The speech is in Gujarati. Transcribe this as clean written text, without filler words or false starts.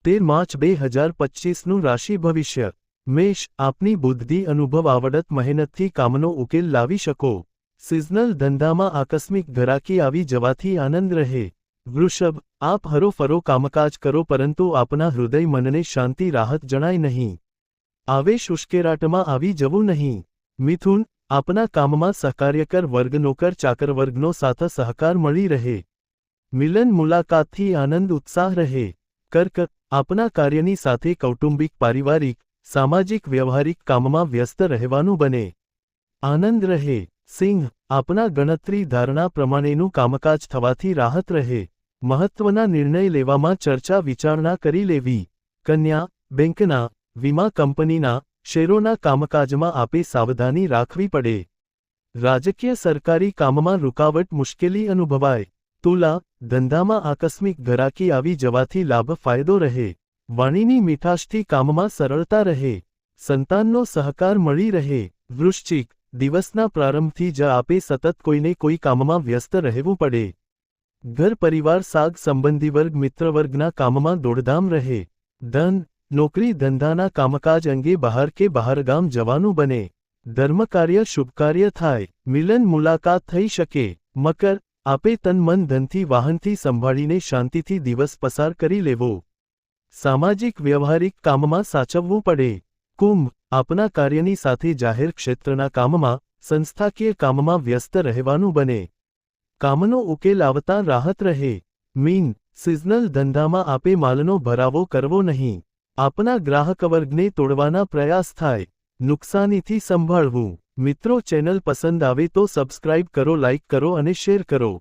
13 માર્ચ 2025નું રાશિ ભવિષ્ય મેષ આપની બુદ્ધિ અનુભવ આવડત મહેનતથી કામનો ઉકેલ લાવી શકો। સિઝનલ ધંધામાં આકસ્મિક ઘરાકી આવી જવાથી આનંદ રહે। વૃષભ આપ હરોફરો કામકાજ કરો પરંતુ આપના હૃદય મનને શાંતિ રાહત જણાય નહીં। આવેશ ઉશ્કેરાટમાં આવી જવું નહીં। મિથુન આપના કામમાં સહકાર્યકર વર્ગ નોકર ચાકર વર્ગનો સાથ સહકાર મળી રહે। મિલન મુલાકાતથી આનંદ ઉત્સાહ રહે। કર્ક આપના કાર્યની સાથે કૌટુંબિક પારિવારિક સામાજિક વ્યવહારિક કામમાં વ્યસ્ત રહેવાનું બને। આનંદ રહે। સિંહ આપના ગણતરી ધારણા પ્રમાણેનું કામકાજ થવાથી રાહત રહે। મહત્વના નિર્ણય લેવામાં ચર્ચા વિચારણા કરી લેવી। કન્યા બેંકના વીમા કંપનીના શેરોના કામકાજમાં આપે સાવધાની રાખવી પડે। રાજકીય સરકારી કામમાં રૂકાવટ મુશ્કેલી અનુભવાય। તુલા ધંધામાં આકસ્મિક ઘરાકી આવી જવાથી લાભ ફાયદો રહે। વાણીની મીઠાશથી કામમાં સરળતા રહે। સંતાનનો સહકાર મળી રહે। વૃશ્ચિક દિવસના પ્રારંભથી જ આપે સતત કોઈને કોઈ કામમાં વ્યસ્ત રહેવું પડે। ઘર પરિવાર સાગ સંબંધી વર્ગ મિત્રવર્ગના કામમાં દોડધામ રહે। ધન નોકરી ધંધાના કામકાજ અંગે બહાર કે બહારગામ જવાનું બને। ધર્મકાર્ય શુભકાર્ય થાય। મિલન મુલાકાત થઈ શકે। મકર આપે તન મન ધનથી વાહનથી સંભાળીને શાંતિથી દિવસ પસાર કરી લેવો। સામાજિક વ્યવહારિક કામમાં સાચવવું પડે। કુંભ આપના કાર્યની સાથે જાહેર ક્ષેત્રના કામમાં સંસ્થાકીય કામમાં વ્યસ્ત રહેવાનું બને। કામનો ઉકેલ આવતા રાહત રહે। મીન સિઝનલ ધંધામાં આપે માલનો ભરાવો કરવો નહીં। આપના ગ્રાહક વર્ગને તોડવાના પ્રયાસ થાય। નુકસાનીથી સંભાળવું। મિત્રો ચેનલ પસંદ આવે તો સબસ્ક્રાઇબ કરો, લાઇક કરો અને શેર કરો।